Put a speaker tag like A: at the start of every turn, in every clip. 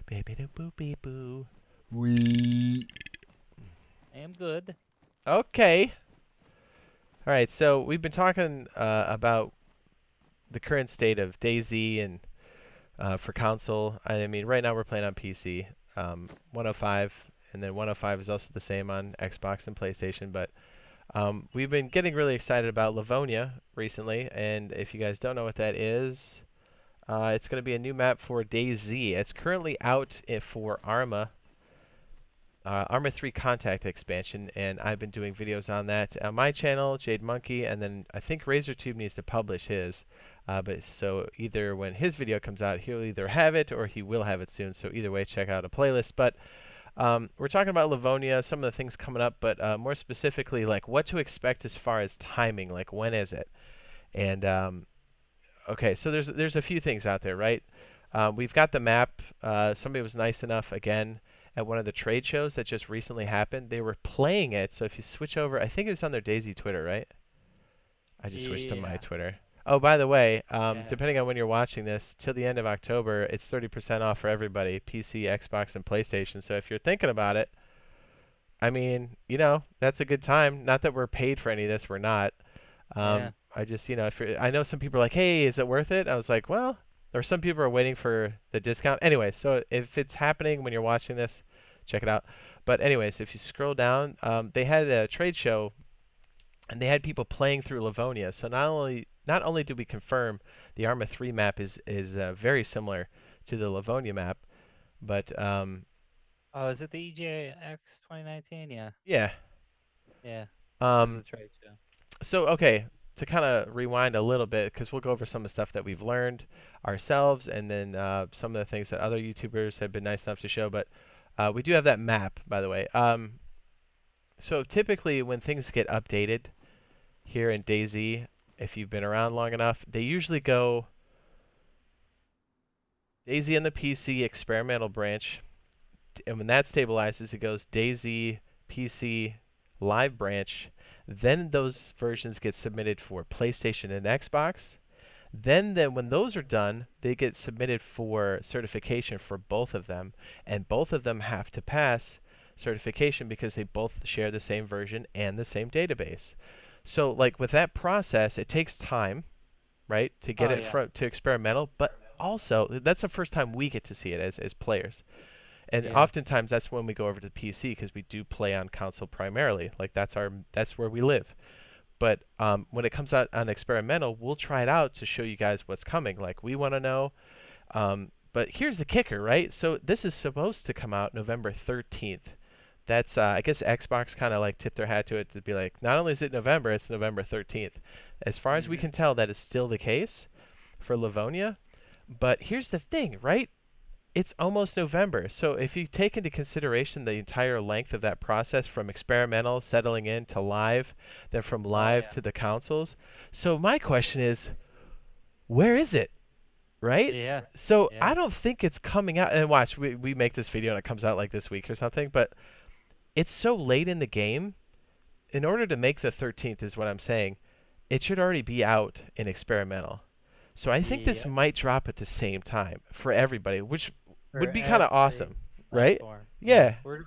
A: Baby do boopy boo.
B: I am good.
A: Okay. All right. So we've been talking about the current state of DayZ and for console. I mean, right now we're playing on PC. 105, and then 105 is also the same on Xbox and PlayStation. But we've been getting really excited about Livonia recently, and if you guys don't know what that is, it's going to be a new map for DayZ. It's currently out for Arma. Arma 3 Contact expansion, and I've been doing videos on that on my channel, Jade Monkey, and then I think RazorTube needs to publish his. But so either when his video comes out, he'll either have it or he will have it soon. So either way, check out a playlist. But we're talking about Livonia, some of the things coming up, but more specifically, like what to expect as far as timing. Like when is it? And okay, so there's a few things out there, right? We've got the map. Somebody was nice enough again at one of the trade shows that just recently happened. They were playing it. So if you switch over, I think it was on their DayZ Twitter, right? I just switched to my
B: Yeah.
A: Twitter. Oh, by the way,
B: Yeah.
A: depending on when you're watching this, till the end of October, it's 30% off for everybody, PC, Xbox, and PlayStation. So if you're thinking about it, I mean, that's a good time. Not that we're paid for any of this, we're not.
B: Yeah.
A: I just, if I know some people are like, hey, is it worth it? I was like, well, or some people are waiting for the discount. Anyway, so if it's happening when you're watching this, check it out. But anyways, if you scroll down, they had a trade show, and they had people playing through Livonia. So not only do we confirm the Arma 3 map is very similar to the Livonia map, but
B: Oh, is it the EJX 2019? Yeah.
A: yeah.
B: Yeah. This is the
A: Um,
B: trade show.
A: so okay, to kind of rewind a little bit, because we'll go over some of the stuff that we've learned ourselves, and then some of the things that other YouTubers have been nice enough to show. But we do have that map, by the way. So typically when things get updated here in DayZ, if you've been around long enough, they usually go DayZ and the PC experimental branch, and when that stabilizes, it goes DayZ PC live branch. Then those versions get submitted for PlayStation and Xbox. Then when those are done, they get submitted for certification for both of them, and both of them have to pass certification because they both share the same version and the same database. So like with that process, it takes time, right, to get
B: Oh
A: it
B: yeah.
A: to experimental, but also that's the first time we get to see it as players. And
B: Yeah.
A: oftentimes that's when we go over to the PC because we do play on console primarily. Like that's where we live. But when it comes out on experimental, we'll try it out to show you guys what's coming. Like we want to know. But here's the kicker, right? So this is supposed to come out November 13th. That's I guess Xbox kind of like tipped their hat to it to be like, not only is it November, it's November 13th. As far as we
B: Mhm.
A: can tell, that is still the case for Livonia. But here's the thing, right? It's almost November. So if you take into consideration the entire length of that process from experimental, settling in to live, then from
B: Oh
A: live
B: yeah.
A: to the consoles. So my question is, where is it? Right?
B: Yeah.
A: So
B: Yeah.
A: I don't think it's coming out. And watch, we make this video and it comes out like this week or something, but it's so late in the game. In order to make the 13th, is what I'm saying, it should already be out in experimental. So I think this
B: Yeah.
A: might drop at the same time for everybody, which
B: For
A: would be kind of
B: every
A: awesome, right?
B: platform. Yeah.
A: Yeah.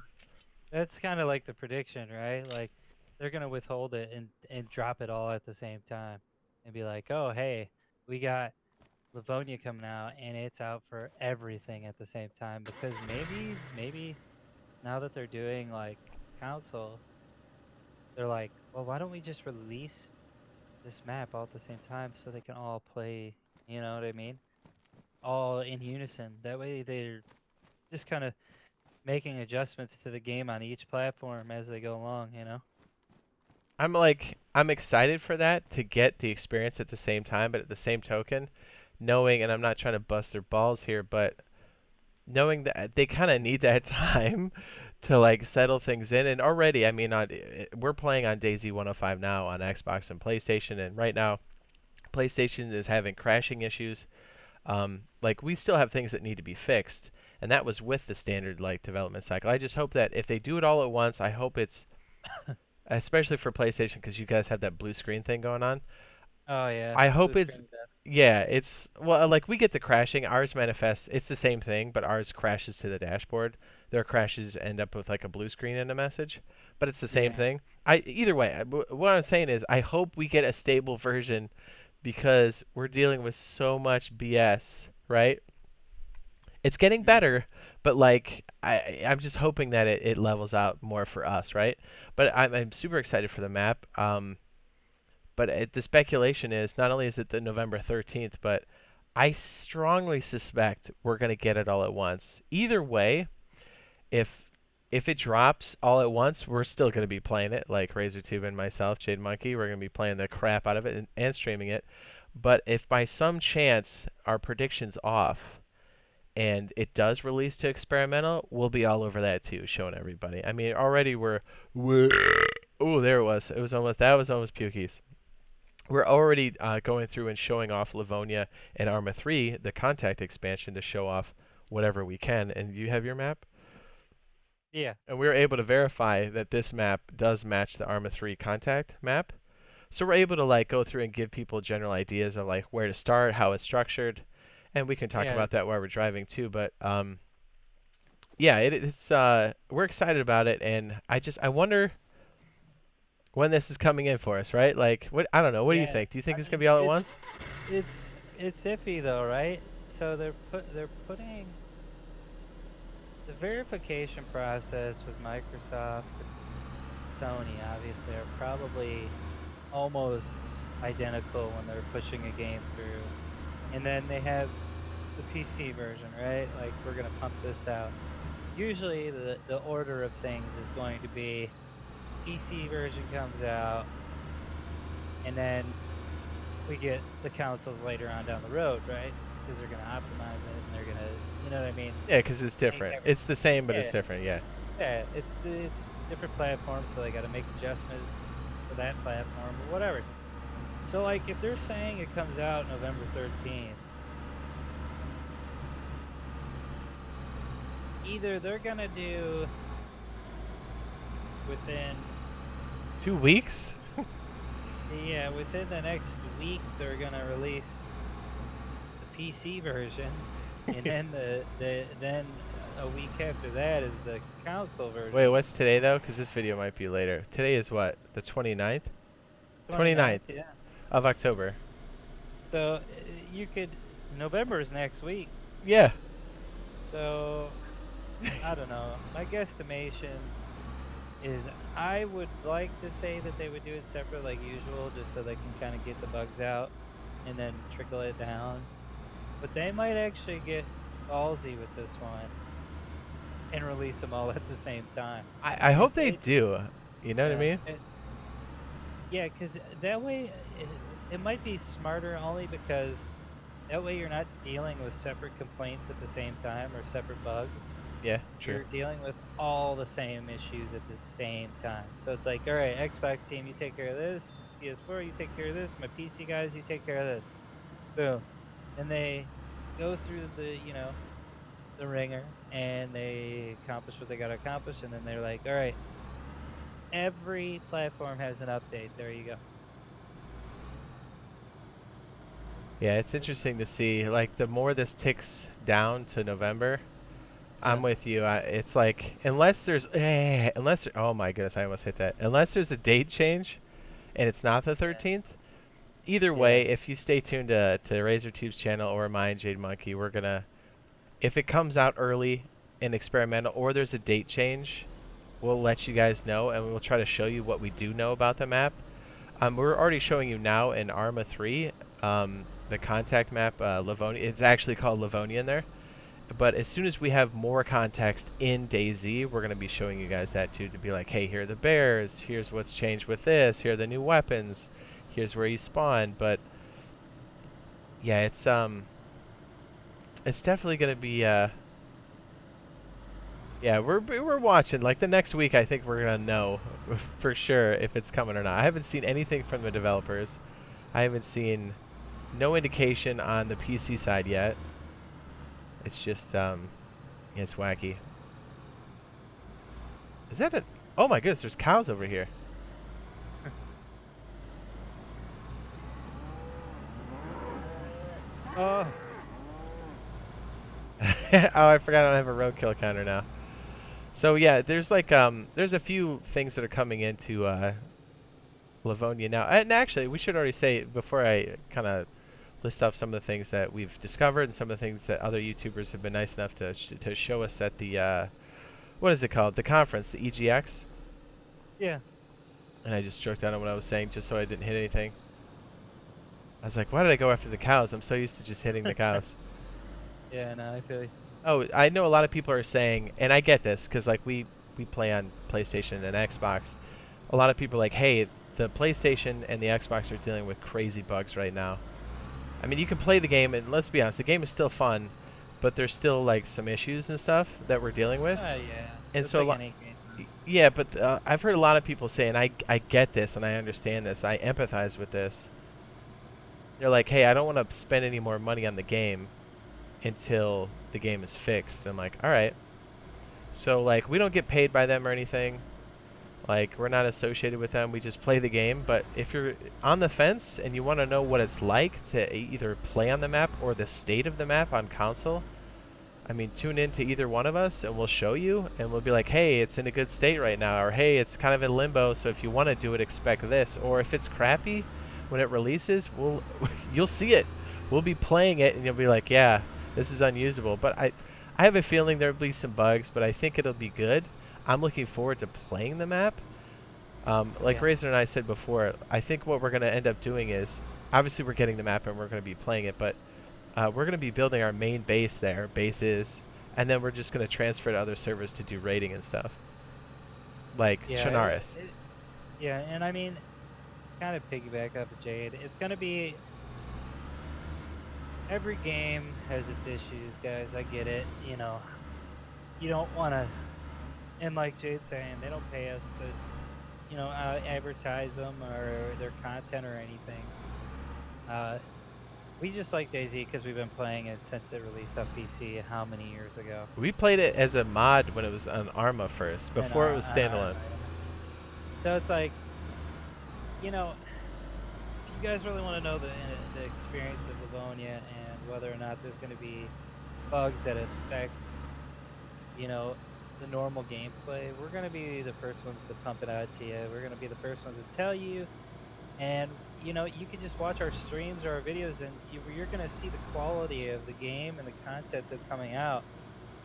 B: That's kind of like the prediction, right? Like they're gonna withhold it and drop it all at the same time and be like, oh hey, we got Livonia coming out and it's out for everything at the same time because maybe now that they're doing like console, they're like, well, why don't we just release this map all at the same time so they can all play, you know what I mean? All in unison. That way they're just kind of making adjustments to the game on each platform as they go along, you know?
A: I'm excited for that to get the experience at the same time, but at the same token, knowing, and I'm not trying to bust their balls here, but knowing that they kind of need that time to like settle things in. And already, I mean, we're playing on DayZ 105 now on Xbox and PlayStation, and right now, PlayStation is having crashing issues. Like we still have things that need to be fixed, and that was with the standard like development cycle. I just hope that if they do it all at once, I hope it's especially for PlayStation because you guys have that blue screen thing going on.
B: Oh yeah,
A: I hope
B: blue
A: it's
B: screen death.
A: Yeah, it's well, like we get the crashing. Ours manifests. It's the same thing, but ours crashes to the dashboard. Their crashes end up with like a blue screen and a message, but it's the same
B: Yeah.
A: thing. Either way, what I'm saying is, I hope we get a stable version because we're dealing with so much BS, right? It's getting
B: Mhm.
A: better, but like I'm just hoping that it levels out more for us, right? But I'm super excited for the map. But the speculation is not only is it the November 13th, but I strongly suspect we're going to get it all at once. Either way, if if it drops all at once, we're still going to be playing it, like RazorTube and myself, Jade Monkey. We're going to be playing the crap out of it and streaming it. But if by some chance our prediction's off and it does release to experimental, we'll be all over that too, showing everybody. I mean, already we're oh, there it was. It was almost that was almost pukies. We're already going through and showing off Livonia and Arma 3, the contact expansion, to show off whatever we can. And you have your map?
B: Yeah.
A: And we were able to verify that this map does match the Arma 3 contact map. So we're able to like go through and give people general ideas of like where to start, how it's structured, and we can talk
B: Yeah.
A: about that while we're driving too. But yeah, it's we're excited about it, and I wonder when this is coming in for us, right? Like, what I don't know. What do you
B: Yeah.
A: think? Do you think
B: I
A: it's gonna
B: mean,
A: be all at once?
B: it's it's iffy though, right? So they're putting the verification process with Microsoft and Sony obviously are probably almost identical when they're pushing a game through. And then they have the PC version, right? Like we're gonna pump this out. Usually the order of things is going to be PC version comes out, and then we get the consoles later on down the road, right? Because they're gonna optimize it and they're gonna, you know what I mean?
A: Yeah, 'cause it's
B: Make
A: different.
B: every
A: It's the same, but it's
B: yeah,
A: different. Yeah.
B: yeah. It's different platforms, so they got to make adjustments for that platform or whatever. So like if they're saying it comes out November 13th, either they're gonna do within
A: 2 weeks?
B: yeah within the next week they're gonna release the PC version, and then then a week after that is the console
A: Wait,
B: version.
A: what's today though? 'Cause this video might be later. Today is what? The 29th?
B: 29th,
A: 29th
B: yeah.
A: of October.
B: So you could November is next week.
A: Yeah.
B: So I don't know. My guesstimation is I would like to say that they would do it separate like usual, just so they can kind of get the bugs out and then trickle it down. But they might actually get ballsy with this one and release them all at the same time.
A: I
B: If
A: hope they
B: they,
A: do. You know what I
B: yeah,
A: mean?
B: yeah, because that way it might be smarter only because that way you're not dealing with separate complaints at the same time or separate bugs.
A: Yeah, true.
B: You're dealing with all the same issues at the same time. So it's like, all right, Xbox team, you take care of this. PS4, you take care of this. My PC guys, you take care of this. Boom. And they go through the ringer and they accomplish what they got to accomplish. And then they're like, all right, every platform has an update. There you go.
A: Yeah, it's interesting to see. Like, the more this ticks down to November,
B: Yeah.
A: I'm with you. It's like oh my goodness, I almost hit that. Unless there's a date change, and it's not the
B: Yeah.
A: 13th. Either
B: Yeah.
A: way, if you stay tuned to RazorTube's channel or mine, Jade Monkey, we're gonna if it comes out early and experimental, or there's a date change, we'll let you guys know, and we'll try to show you what we do know about the map. We're already showing you now in Arma 3, the contact map, Livonia. It's actually called Livonia in there. But as soon as we have more context in DayZ, we're going to be showing you guys that too, to be like, hey, here are the bears, here's what's changed with this, here are the new weapons, here's where you spawn. But yeah, it's definitely going to be yeah, we're watching. Like the next week, I think we're gonna know for sure if it's coming or not. I haven't seen anything from the developers. I haven't seen no indication on the PC side yet. It's just yeah, it's wacky. Is that a? Oh my goodness, there's cows over here.
B: Oh,
A: Oh, I forgot I don't have a roadkill counter now. So yeah, there's like there's a few things that are coming into Livonia now. And actually, we should already say before I kind of list off some of the things that we've discovered and some of the things that other YouTubers have been nice enough to show us at the what is it called? The conference, the EGX.
B: yeah.
A: And I just stroked out on what I was saying just so I didn't hit anything. I was like, why did I go after the cows? I'm so used to just hitting the cows.
B: Yeah, no, I feel you.
A: Oh, I know a lot of people are saying, and I get this because like we play on PlayStation and Xbox. A lot of people are like, hey, the PlayStation and the Xbox are dealing with crazy bugs right now. I mean, you can play the game, and let's be honest, the game is still fun, but there's still like some issues and stuff that we're dealing with.
B: Yeah.
A: And
B: Just
A: so
B: like any game.
A: yeah, but I've heard a lot of people say, and I get this and I understand this. I empathize with this. They're like, hey, I don't want to spend any more money on the game until the game is fixed. I'm like, all right. So like, we don't get paid by them or anything. Like, we're not associated with them. We just play the game. But if you're on the fence and you want to know what it's like to either play on the map or the state of the map on console, I mean, tune in to either one of us and we'll show you. And we'll be like, hey, it's in a good state right now. Or, hey, it's kind of in limbo. So if you want to do it, expect this. Or if it's crappy when it releases, you'll see it. We'll be playing it and you'll be like, yeah, this is unusable. But I have a feeling there'll be some bugs, but I think it'll be good. I'm looking forward to playing the map. Like
B: Yeah.
A: Razor and I said before, I think what we're going to end up doing is, obviously we're getting the map and we're going to be playing it, but we're going to be building our main base there, bases, and then we're just going to transfer to other servers to do raiding and stuff. Like
B: Yeah.
A: Chernarus.
B: Yeah, and I mean, kind of piggyback up of Jade. It's gonna be every game has its issues, guys. I get it. You know, you don't want to, and like Jade's saying, they don't pay us to, advertise them or their content or anything. We just like DayZ because we've been playing it since it released on PC how many years ago?
A: We played it as a mod when it was on Arma first, before it was standalone.
B: So it's like, if you guys really want to know the experience of Livonia and whether or not there's going to be bugs that affect, the normal gameplay, we're going to be the first ones to pump it out to you. We're going to be the first ones to tell you. And, you can just watch our streams or our videos and you're going to see the quality of the game and the content that's coming out.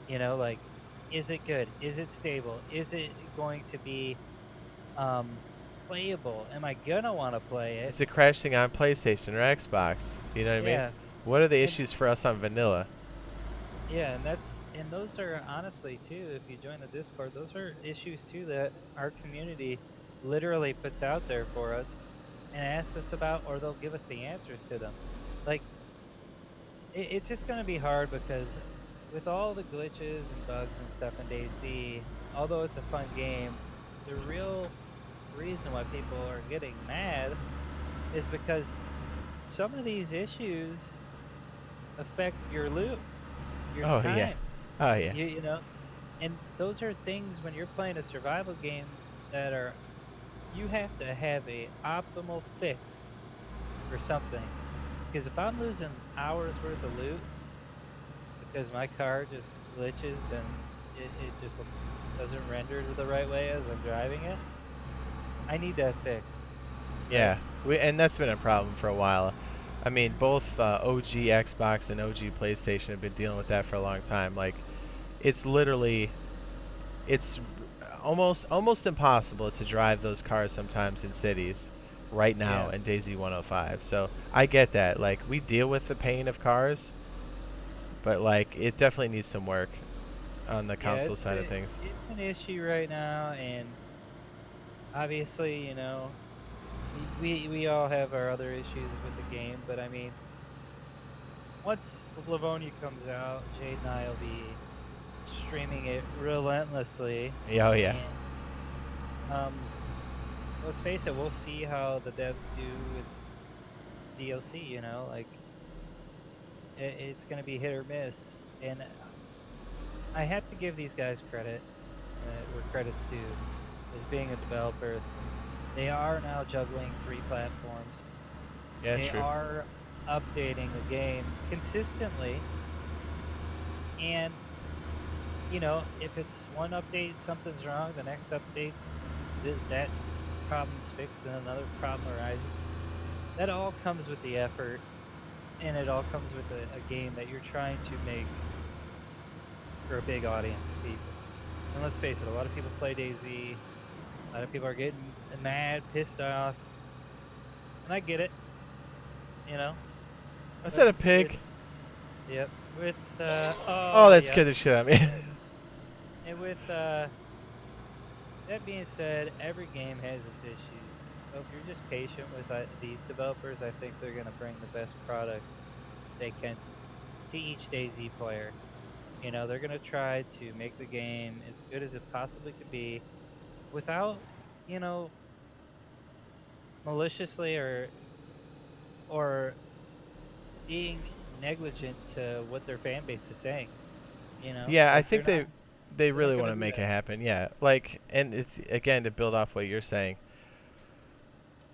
B: Like, is it good? Is it stable? Is it going to be playable? Am I going to want to play it?
A: Is it crashing on PlayStation or Xbox? You know what I mean? What are the issues for us on vanilla?
B: Yeah, and those are honestly too, if you join the Discord, those are issues too that our community literally puts out there for us and asks us about, or they'll give us the answers to them. Like, it's just going to be hard because with all the glitches and bugs and stuff in DayZ, although it's a fun game, the real reason why people are getting mad is because some of these issues affect your loot, your time.
A: Yeah. Oh yeah.
B: And those are things when you're playing a survival game that are, you have to have a optimal fix for something. Because if I'm losing hours worth of loot because my car just glitches and it just doesn't render the right way as I'm driving it, I need that fixed.
A: Yeah, and that's been a problem for a while. I mean, both OG Xbox and OG PlayStation have been dealing with that for a long time. Like, it's literally, it's almost impossible to drive those cars sometimes in cities right now in DayZ 105. So I get that. Like, we deal with the pain of cars, but like, it definitely needs some work on the console side of things.
B: It's an issue right now, and obviously, we all have our other issues with the game, but I mean, once Livonia comes out, Jade and I will be streaming it relentlessly.
A: Oh yeah.
B: And, let's face it, we'll see how the devs do with DLC. Like it's gonna be hit or miss, and I have to give these guys credit where credit's due, as being a developer. They are now juggling 3 platforms.
A: Yeah,
B: They
A: true.
B: are updating the game consistently. And, if it's one update, something's wrong, the next update's that problem's fixed and another problem arises. That all comes with the effort, and it all comes with a game that you're trying to make for a big audience of people. And let's face it, a lot of people play DayZ. A lot of people are getting mad, pissed off, and I get it, you know.
A: I said
B: But
A: a
B: with
A: pig.
B: yep, with
A: Oh,
B: oh
A: that
B: yep,
A: scared the shit out of me.
B: and with that being said, every game has its issues. So if you're just patient with these developers, I think they're gonna bring the best product they can to each DayZ player. They're gonna try to make the game as good as it possibly could be without, you know, maliciously or being negligent to what their fan base is saying.
A: Yeah, I
B: Like
A: think they
B: they're not
A: really want
B: gonna
A: to
B: do
A: make it
B: that.
A: happen. Yeah, like, and it's again to build off what you're saying.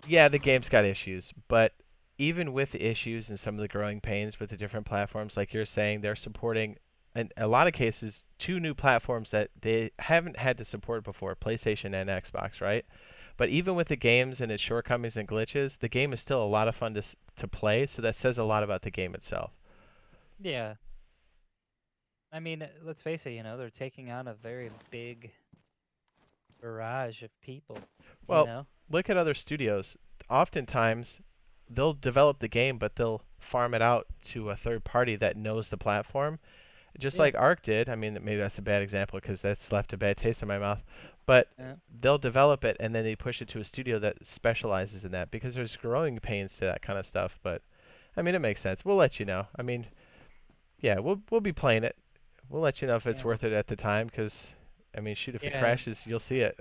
A: Yeah, the game's got issues, but even with the issues and some of the growing pains with the different platforms, like you're saying, they're supporting, in a lot of cases, two new platforms that they haven't had to support before, PlayStation and Xbox, right? But even with the games and its shortcomings and glitches, the game is still a lot of fun to play, so that says a lot about the game itself.
B: Yeah, I mean, let's face it. They're taking on a very big barrage of people. You
A: Well,
B: know.
A: look at other studios. Oftentimes, they'll develop the game, but they'll farm it out to a third party that knows the platform, just
B: Yeah.
A: like Arc did. I mean, maybe that's a bad example because that's left a bad taste in my mouth. But
B: Yeah.
A: they'll develop it and then they push it to a studio that specializes in that because there's growing pains to that kind of stuff. But I mean, it makes sense. We'll let you know. I mean, yeah, we'll be playing it. We'll let you know if it's
B: Yeah.
A: worth it at the time because I mean, shoot, if it
B: Yeah.
A: crashes, you'll see it.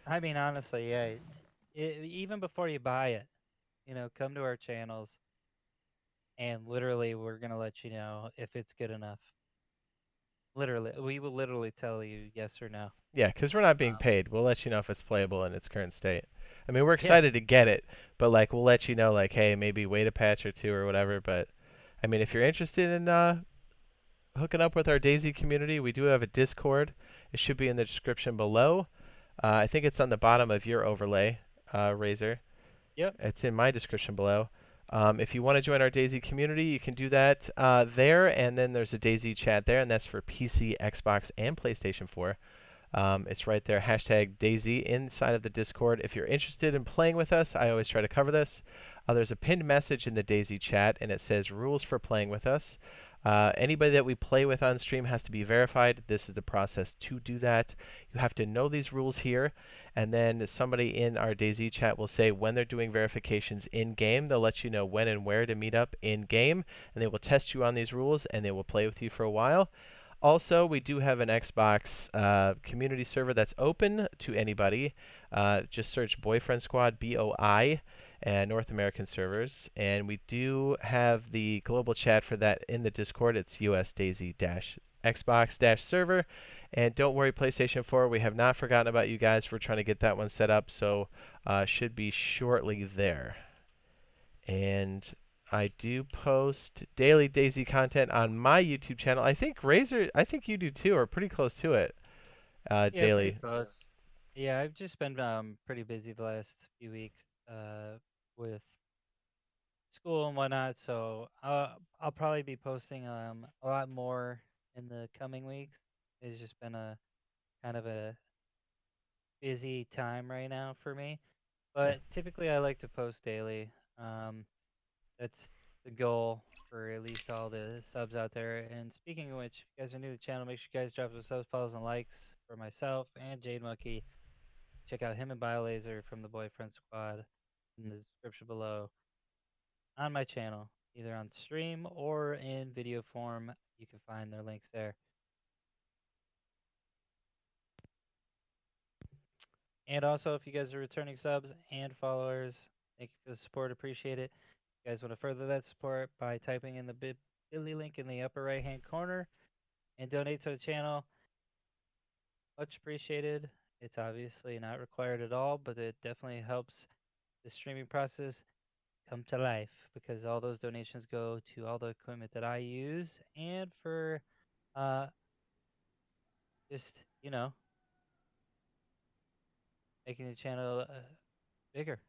B: I mean, honestly, yeah. Even before you buy it, come to our channels and literally we're gonna let you know if it's good enough. Literally, we will literally tell you yes or no.
A: Yeah, because we're not being
B: Um,
A: paid. We'll let you know if it's playable in its current state. I mean, we're
B: yeah.
A: excited to get it, but like we'll let you know, like, hey, maybe wait a patch or two or whatever. But I mean, if you're interested in hooking up with our DayZ community, we do have a Discord. It should be in the description below. I think it's on the bottom of your overlay, Razor.
B: Yep.
A: It's in my description below. If you want to join our DayZ community, you can do that there, and then there's a DayZ chat there, and that's for PC, Xbox, and PlayStation 4. It's right there, hashtag DayZ inside of the Discord. If you're interested in playing with us, I always try to cover this. There's a pinned message in the DayZ chat, and it says rules for playing with us. Anybody that we play with on stream has to be verified. This is the process to do that. You have to know these rules here, and then somebody in our DayZ chat will say when they're doing verifications in game. They'll let you know when and where to meet up in game, and they will test you on these rules, and they will play with you for a while. Also, we do have an Xbox community server that's open to anybody. Just search BoiFriendSquad, BOI, and North American servers. And we do have the global chat for that in the Discord. It's US DayZ Xbox server. And don't worry, PlayStation 4, we have not forgotten about you guys. We're trying to get that one set up, so should be shortly there. And I do post daily DayZ content on my YouTube channel. I think Razor, I think you do too, or pretty close to it,
B: Yeah, pretty
A: daily.
B: close. Yeah, I've just been pretty busy the last few weeks with school and whatnot, so I'll probably be posting a lot more in the coming weeks. It's just been a kind of a busy time right now for me.
A: Yeah.
B: But typically I like to post daily. Um, that's the goal for at least all the subs out there. And speaking of which, if you guys are new to the channel, make sure you guys drop some subs, follows, and likes for myself and Jade Monkey. Check out him and BioLaser from the Boyfriend Squad in the description below on my channel, either on stream or in video form. You can find their links there. And also, if you guys are returning subs and followers, thank you for the support. Appreciate it. If you guys want to further that support by typing in the bit.ly link in the upper right hand corner and donate to the channel. Much appreciated. It's obviously not required at all, but it definitely helps the streaming process come to life, because all those donations go to all the equipment that I use and for just, making the channel bigger.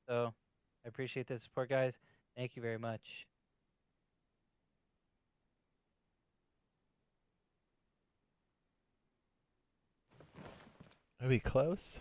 B: So I appreciate the support, guys. Thank you very much.
A: Are we close?